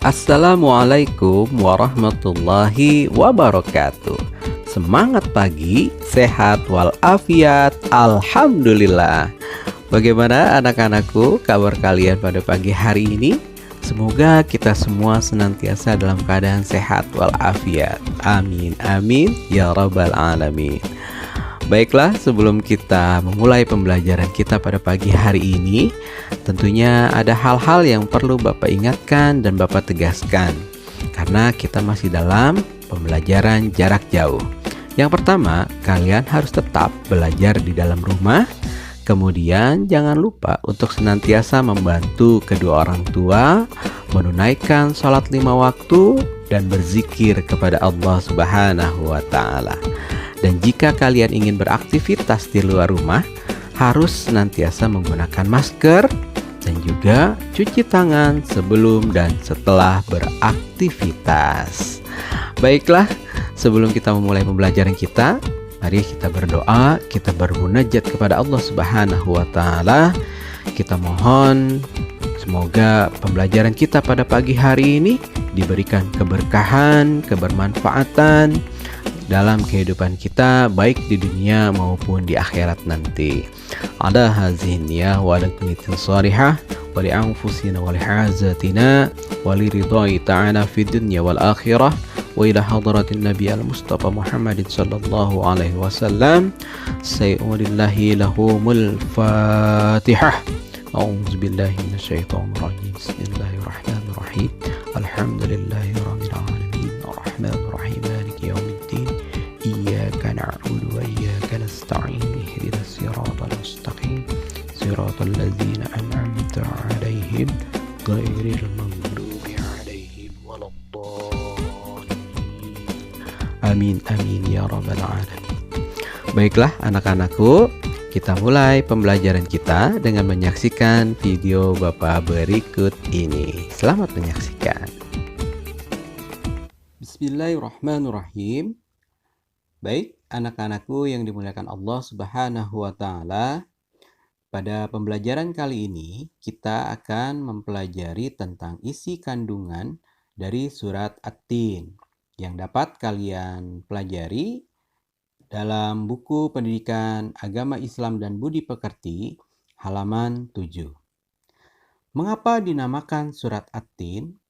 Assalamualaikum warahmatullahi wabarakatuh. Semangat pagi, sehat walafiat, alhamdulillah. Bagaimana anak-anakku, kabar kalian pada pagi hari ini? Semoga kita semua senantiasa dalam keadaan sehat walafiat. Amin, amin, ya rabbal alamin. Baiklah, sebelum kita memulai pembelajaran kita pada pagi hari ini, tentunya ada hal-hal yang perlu Bapak ingatkan dan Bapak tegaskan, karena kita masih dalam pembelajaran jarak jauh. Yang pertama, kalian harus tetap belajar di dalam rumah. Kemudian jangan lupa untuk senantiasa membantu kedua orang tua, menunaikan sholat 5 waktu, dan berzikir kepada Allah Subhanahu wa Ta'ala. Dan jika kalian ingin beraktivitas di luar rumah, harus senantiasa menggunakan masker dan juga cuci tangan sebelum dan setelah beraktivitas. Baiklah, sebelum kita memulai pembelajaran kita, mari kita berdoa, kita bermunajat kepada Allah Subhanahu wa Ta'ala. Kita mohon semoga pembelajaran kita pada pagi hari ini diberikan keberkahan, kebermanfaatan dalam kehidupan kita, baik di dunia maupun di akhirat nanti. Ala hazihin ya wa ala kunitin salihah wa li anfusina wa li hazatina wa li ridai ta'ala fi dunya wal akhirah wa ila hadratin nabi al-mustafa Muhammadin sallallahu alaihi wasallam. Sayyudillahi lahumul fatihah. A'udzu billahi minasyaitonir rajim. Bismillahirrahmanirrahim. Alhamdulillahi rabbil alamin. Arrahmanir rahim. Maliki yaumiddin. Iyyaka na'budu wa iyyaka nasta'in. Ihdinas siratal mustaqim. Siratal ladzina an'amta 'alaihim ghairil maghdubi 'alaihim waladdallin. Amin amin ya rabbal alamin. Baiklah anak-anakku, kita mulai pembelajaran kita dengan menyaksikan video Bapak berikut ini. Selamat menyaksikan. Bismillahirrahmanirrahim. Baik, anak-anakku yang dimuliakan Allah Subhanahu wa Ta'ala, pada pembelajaran kali ini kita akan mempelajari tentang isi kandungan dari surat At-Tin yang dapat kalian pelajari dalam buku Pendidikan Agama Islam dan Budi Pekerti halaman 7. Mengapa dinamakan surat At-Tin?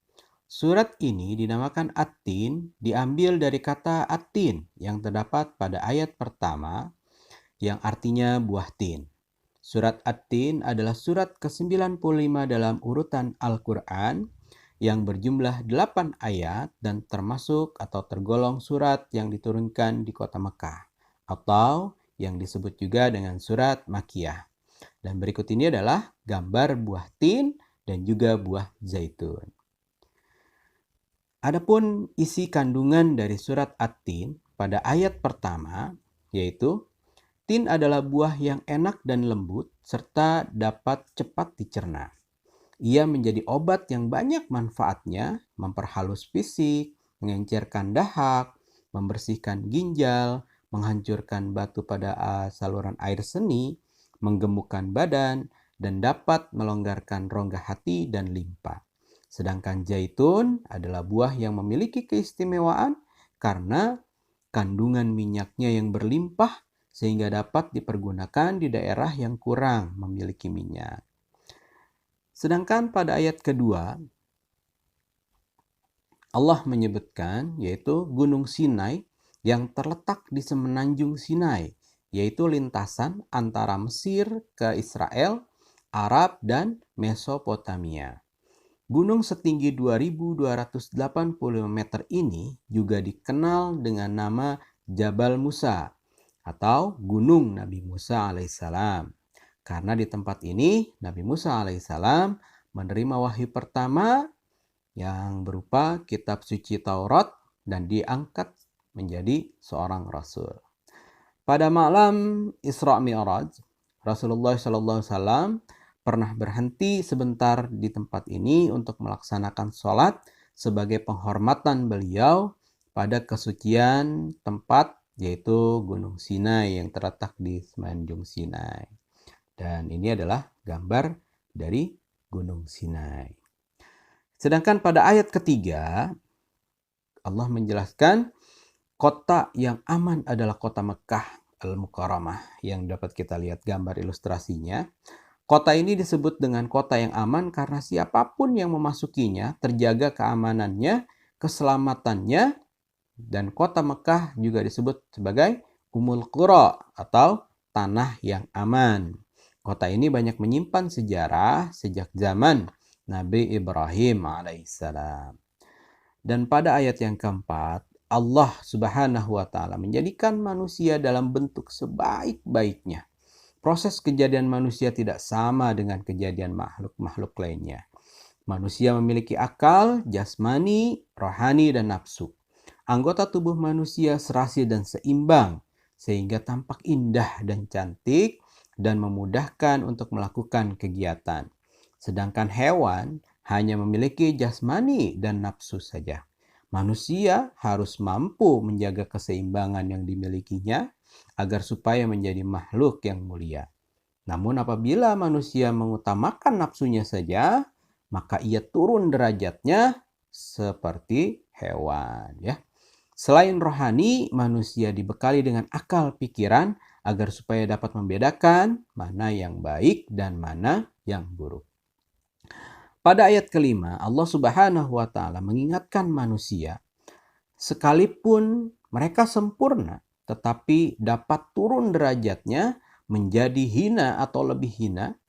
Surat ini dinamakan At-Tin diambil dari kata At-Tin yang terdapat pada ayat pertama yang artinya buah tin. Surat At-Tin adalah surat ke-95 dalam urutan Al-Quran yang berjumlah 8 ayat dan termasuk atau tergolong surat yang diturunkan di kota Mekah atau yang disebut juga dengan surat Makkiyah. Dan berikut ini adalah gambar buah tin dan juga buah zaitun. Adapun isi kandungan dari surat At-Tin pada ayat pertama, yaitu tin adalah buah yang enak dan lembut serta dapat cepat dicerna. Ia menjadi obat yang banyak manfaatnya, memperhalus fisik, mengencerkan dahak, membersihkan ginjal, menghancurkan batu pada saluran air seni, menggemukkan badan, dan dapat melonggarkan rongga hati dan limpa. Sedangkan zaitun adalah buah yang memiliki keistimewaan karena kandungan minyaknya yang berlimpah sehingga dapat dipergunakan di daerah yang kurang memiliki minyak. Sedangkan pada ayat kedua, Allah menyebutkan yaitu Gunung Sinai yang terletak di semenanjung Sinai, yaitu lintasan antara Mesir ke Israel, Arab, dan Mesopotamia. Gunung setinggi 2.280 meter ini juga dikenal dengan nama Jabal Musa atau Gunung Nabi Musa alaihissalam. Karena di tempat ini Nabi Musa alaihissalam menerima wahyu pertama yang berupa kitab suci Taurat dan diangkat menjadi seorang rasul. Pada malam Isra Mi'raj, Rasulullah SAW pernah berhenti sebentar di tempat ini untuk melaksanakan sholat sebagai penghormatan beliau pada kesucian tempat, yaitu Gunung Sinai yang terletak di semenanjung Sinai. Dan ini adalah gambar dari Gunung Sinai. Sedangkan pada ayat ketiga, Allah menjelaskan kota yang aman adalah kota Mekah Al-Mukarramah yang dapat kita lihat gambar ilustrasinya. Kota ini disebut dengan kota yang aman karena siapapun yang memasukinya terjaga keamanannya, keselamatannya, dan kota Mekah juga disebut sebagai Ummul Qura atau tanah yang aman. Kota ini banyak menyimpan sejarah sejak zaman Nabi Ibrahim alaihissalam. Dan pada ayat yang keempat, Allah Subhanahu wa taala menjadikan manusia dalam bentuk sebaik-baiknya. Proses kejadian manusia tidak sama dengan kejadian makhluk-makhluk lainnya. Manusia memiliki akal, jasmani, rohani, dan nafsu. Anggota tubuh manusia serasi dan seimbang, sehingga tampak indah dan cantik dan memudahkan untuk melakukan kegiatan. Sedangkan hewan hanya memiliki jasmani dan nafsu saja. Manusia harus mampu menjaga keseimbangan yang dimilikinya agar supaya menjadi makhluk yang mulia. Namun apabila manusia mengutamakan nafsunya saja, maka ia turun derajatnya seperti hewan, ya. Selain rohani, manusia dibekali dengan akal pikiran agar supaya dapat membedakan mana yang baik dan mana yang buruk. Pada ayat kelima, Allah Subhanahu wa taala mengingatkan manusia, sekalipun mereka sempurna, tetapi dapat turun derajatnya menjadi hina atau lebih hina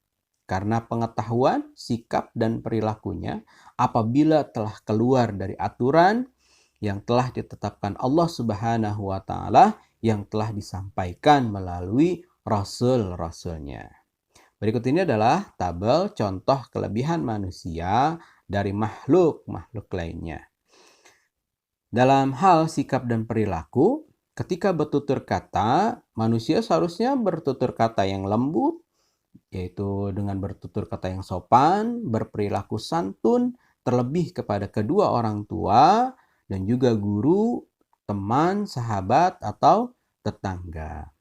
karena pengetahuan, sikap, dan perilakunya apabila telah keluar dari aturan yang telah ditetapkan Allah Subhanahu wa taala yang telah disampaikan melalui rasul-rasulnya. Berikut ini adalah tabel contoh kelebihan manusia dari makhluk-makhluk lainnya. Dalam hal sikap dan perilaku, ketika bertutur kata, manusia seharusnya bertutur kata yang lembut, yaitu dengan bertutur kata yang sopan, berperilaku santun, terlebih kepada kedua orang tua, dan juga guru, teman, sahabat, atau tetangga.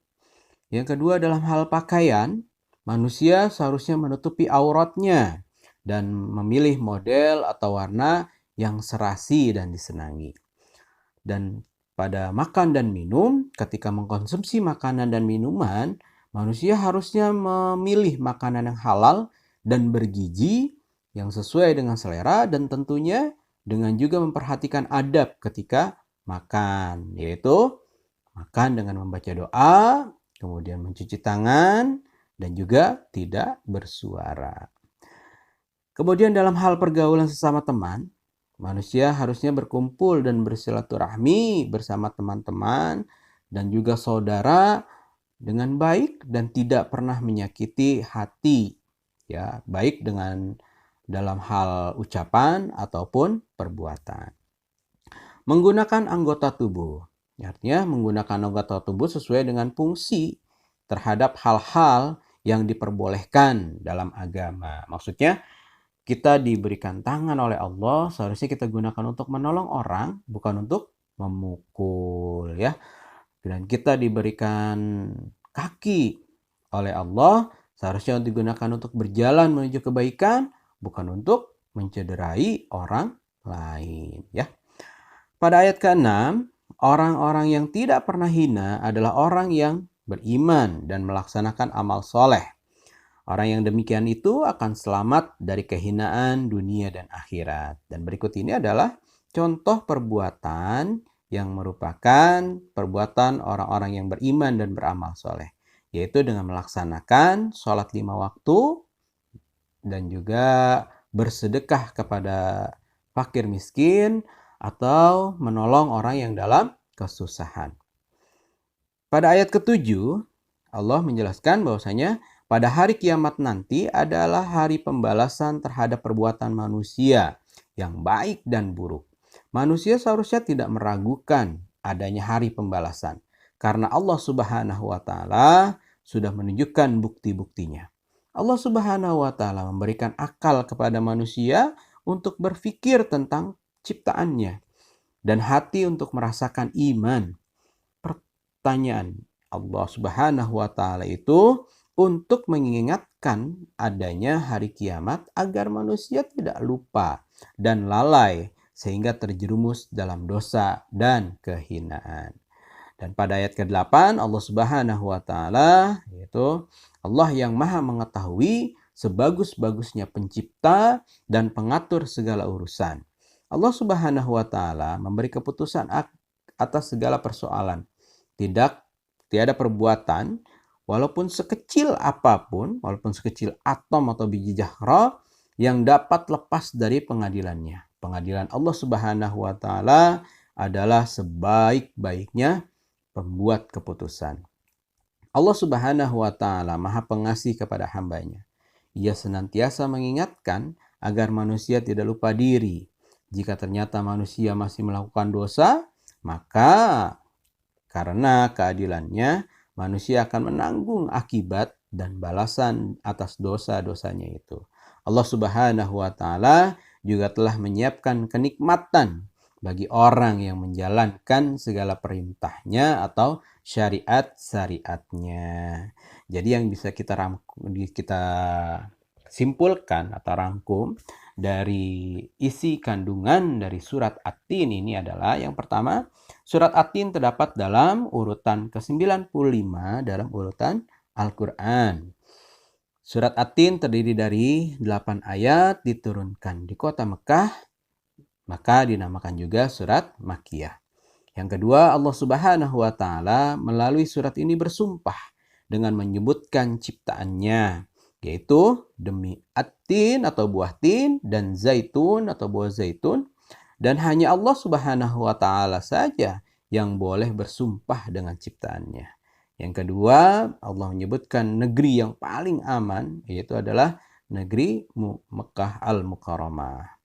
Yang kedua, dalam hal pakaian, manusia seharusnya menutupi auratnya dan memilih model atau warna yang serasi dan disenangi. Dan pada makan dan minum, ketika mengkonsumsi makanan dan minuman, manusia harusnya memilih makanan yang halal dan bergizi yang sesuai dengan selera dan tentunya dengan juga memperhatikan adab ketika makan, yaitu makan dengan membaca doa, kemudian mencuci tangan, dan juga tidak bersuara. Kemudian dalam hal pergaulan sesama teman, manusia harusnya berkumpul dan bersilaturahmi bersama teman-teman dan juga saudara dengan baik dan tidak pernah menyakiti hati, ya, baik dengan dalam hal ucapan ataupun perbuatan. Menggunakan anggota tubuh, artinya menggunakan anggota tubuh sesuai dengan fungsi terhadap hal-hal yang diperbolehkan dalam agama. Maksudnya kita diberikan tangan oleh Allah, seharusnya kita gunakan untuk menolong orang, bukan untuk memukul, ya. Dan kita diberikan kaki oleh Allah, seharusnya digunakan untuk berjalan menuju kebaikan, bukan untuk mencederai orang lain, ya. Pada ayat ke-6, orang-orang yang tidak pernah hina adalah orang yang beriman dan melaksanakan amal soleh. Orang yang demikian itu akan selamat dari kehinaan dunia dan akhirat. Dan berikut ini adalah contoh perbuatan yang merupakan perbuatan orang-orang yang beriman dan beramal soleh. Yaitu dengan melaksanakan sholat 5 waktu dan juga bersedekah kepada fakir miskin atau menolong orang yang dalam kesusahan. Pada ayat ke-7, Allah menjelaskan bahwasanya pada hari kiamat nanti adalah hari pembalasan terhadap perbuatan manusia yang baik dan buruk. Manusia seharusnya tidak meragukan adanya hari pembalasan karena Allah Subhanahu wa taala sudah menunjukkan bukti-buktinya. Allah Subhanahu wa taala memberikan akal kepada manusia untuk berpikir tentang ciptaannya dan hati untuk merasakan iman. Pertanyaan Allah Subhanahu wa taala itu untuk mengingatkan adanya hari kiamat agar manusia tidak lupa dan lalai sehingga terjerumus dalam dosa dan kehinaan. Dan pada ayat ke-8 Allah Subhanahu wa taala, yaitu Allah yang Maha mengetahui sebagus-bagusnya pencipta dan pengatur segala urusan. Allah Subhanahu wa taala memberi keputusan atas segala persoalan. Tiada perbuatan walaupun sekecil apapun, walaupun sekecil atom atau biji zarrah yang dapat lepas dari pengadilannya. Pengadilan Allah Subhanahu wa taala adalah sebaik-baiknya pembuat keputusan. Allah Subhanahu wa taala Maha Pengasih kepada hambanya. Ia senantiasa mengingatkan agar manusia tidak lupa diri. Jika ternyata manusia masih melakukan dosa, maka karena keadilannya, manusia akan menanggung akibat dan balasan atas dosa-dosanya itu. Allah Subhanahu wa taala juga telah menyiapkan kenikmatan bagi orang yang menjalankan segala perintahnya atau syariat-syariatnya. Jadi yang bisa kita simpulkan atau rangkum dari isi kandungan dari surat At-Tin ini adalah yang pertama, surat At-Tin terdapat dalam urutan ke-95 dalam urutan Al-Quran. Surat At-Tin terdiri dari 8 ayat diturunkan di kota Mekah, maka dinamakan juga surat Makkiyah. Yang kedua, Allah Subhanahu wa taala melalui surat ini bersumpah dengan menyebutkan ciptaannya, yaitu demi At-Tin atau buah tin dan zaitun atau buah zaitun, dan hanya Allah Subhanahu wa taala saja yang boleh bersumpah dengan ciptaannya. Yang kedua, Allah menyebutkan negeri yang paling aman, yaitu adalah negeri Mekah Al-Mukarramah.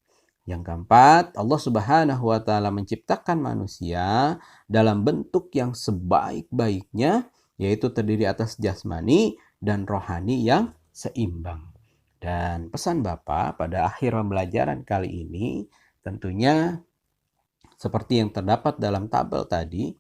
Yang keempat, Allah Subhanahu wa taala menciptakan manusia dalam bentuk yang sebaik-baiknya, yaitu terdiri atas jasmani dan rohani yang seimbang. Dan pesan Bapak pada akhir pembelajaran kali ini tentunya seperti yang terdapat dalam tabel tadi,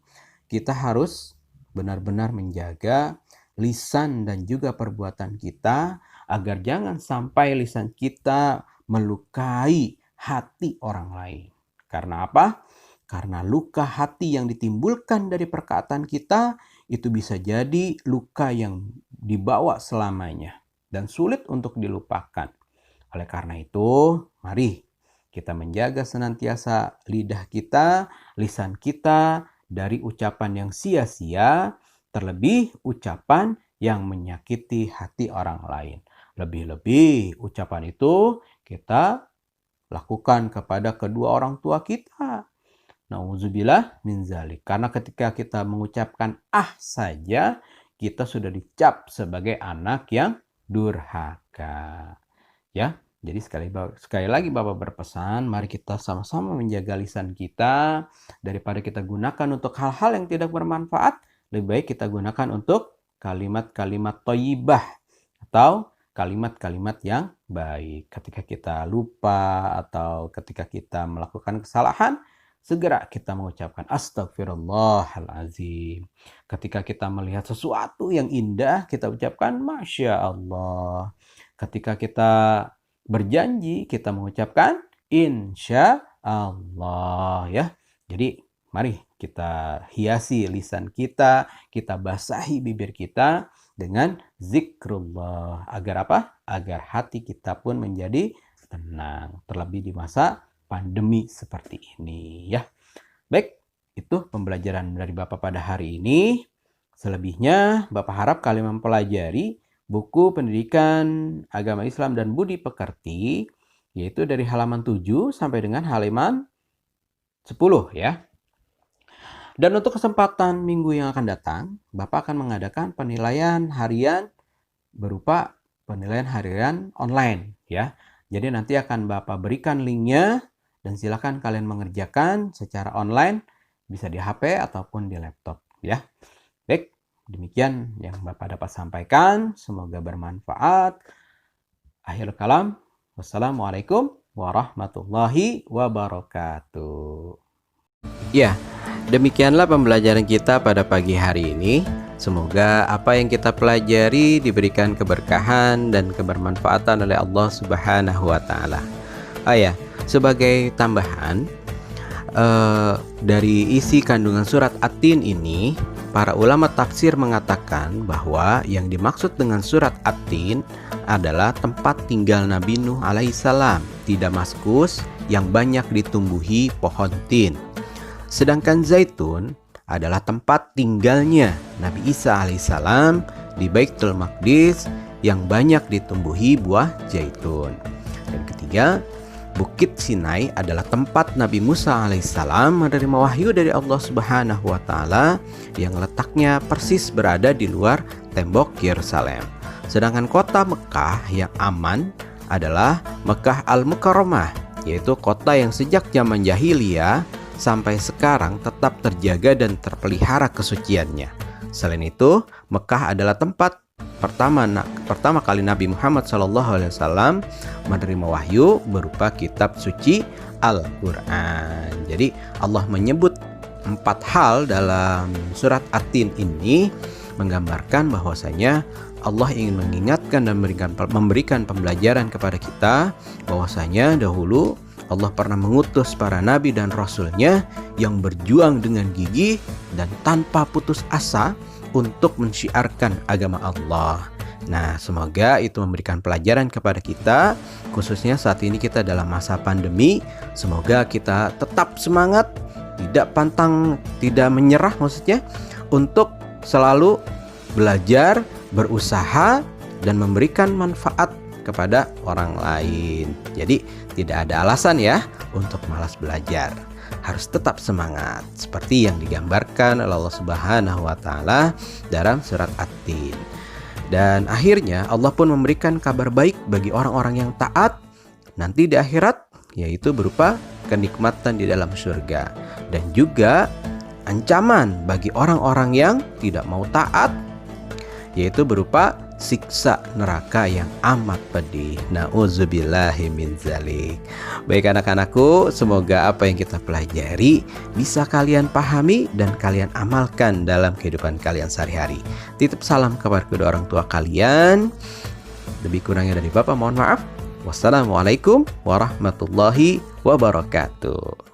kita harus benar-benar menjaga lisan dan juga perbuatan kita agar jangan sampai lisan kita melukai hati orang lain. Karena apa? Karena luka hati yang ditimbulkan dari perkataan kita itu bisa jadi luka yang dibawa selamanya dan sulit untuk dilupakan. Oleh karena itu, mari kita menjaga senantiasa lidah kita, lisan kita dari ucapan yang sia-sia, terlebih ucapan yang menyakiti hati orang lain. Lebih-lebih ucapan itu kita lakukan kepada kedua orang tua kita. Nauzubillah min zalik. Karena ketika kita mengucapkan saja, kita sudah dicap sebagai anak yang durhaka. Ya, jadi sekali lagi Bapak berpesan, mari kita sama-sama menjaga lisan kita. Daripada kita gunakan untuk hal-hal yang tidak bermanfaat, lebih baik kita gunakan untuk kalimat-kalimat thayyibah atau kalimat-kalimat yang baik. Ketika kita lupa atau ketika kita melakukan kesalahan, segera kita mengucapkan astagfirullahalazim. Ketika kita melihat sesuatu yang indah, kita ucapkan Masya Allah. Ketika kita berjanji, kita mengucapkan Insya Allah. Ya. Jadi mari kita hiasi lisan kita basahi bibir kita dengan zikrullah. Agar apa? Agar hati kita pun menjadi tenang. Terlebih di masa pandemi seperti ini ya. Baik, itu pembelajaran dari Bapak pada hari ini. Selebihnya Bapak harap kalian mempelajari buku Pendidikan Agama Islam dan Budi Pekerti, yaitu dari halaman 7 sampai dengan halaman 10 ya. Dan untuk kesempatan minggu yang akan datang, Bapak akan mengadakan penilaian harian berupa penilaian harian online ya. Jadi nanti akan Bapak berikan linknya dan silakan kalian mengerjakan secara online, bisa di HP ataupun di laptop ya. Baik, demikian yang Bapak dapat sampaikan, semoga bermanfaat. Akhir kalam, wassalamualaikum warahmatullahi wabarakatuh. Ya, demikianlah pembelajaran kita pada pagi hari ini. Semoga apa yang kita pelajari diberikan keberkahan dan kebermanfaatan oleh Allah Subhanahu wa taala. Oh ya, Sebagai tambahan, dari isi kandungan surat At-Tin ini, para ulama tafsir mengatakan bahwa yang dimaksud dengan surat At-Tin adalah tempat tinggal Nabi Nuh alaihissalam di Damaskus yang banyak ditumbuhi pohon tin. Sedangkan Zaitun adalah tempat tinggalnya Nabi Isa alaihissalam di Baitul Maqdis yang banyak ditumbuhi buah zaitun. Dan ketiga, Bukit Sinai adalah tempat Nabi Musa alaihissalam menerima wahyu dari Allah Subhanahu wa taala yang letaknya persis berada di luar tembok Yerusalem. Sedangkan kota Mekah yang aman adalah Mekah Al-Mukarramah, yaitu kota yang sejak zaman jahiliyah sampai sekarang tetap terjaga dan terpelihara kesuciannya. Selain itu, Mekah adalah tempat pertama kali Nabi Muhammad SAW menerima wahyu berupa kitab suci Al-Quran. Jadi Allah menyebut 4 hal dalam surat At-Tin ini menggambarkan bahwasanya Allah ingin mengingatkan dan memberikan pembelajaran kepada kita bahwasanya dahulu Allah pernah mengutus para nabi dan rasulnya yang berjuang dengan gigih dan tanpa putus asa untuk mensyiarkan agama Allah. Nah, semoga itu memberikan pelajaran kepada kita, khususnya saat ini kita dalam masa pandemi. Semoga kita tetap semangat, tidak pantang, tidak menyerah maksudnya, untuk selalu belajar, berusaha, dan memberikan manfaat kepada orang lain. Jadi tidak ada alasan ya untuk malas belajar. Harus tetap semangat seperti yang digambarkan oleh Allah Subhanahu wa taala dalam surat At-Tin. Dan akhirnya Allah pun memberikan kabar baik bagi orang-orang yang taat nanti di akhirat, yaitu berupa kenikmatan di dalam surga, dan juga ancaman bagi orang-orang yang tidak mau taat, yaitu berupa siksa neraka yang amat pedih. Nauzubillahi min dzalik. Baik anak-anakku, semoga apa yang kita pelajari bisa kalian pahami dan kalian amalkan dalam kehidupan kalian sehari-hari. Titip salam kepada kedua orang tua kalian. Lebih kurangnya dari Bapak mohon maaf. Wassalamualaikum warahmatullahi wabarakatuh.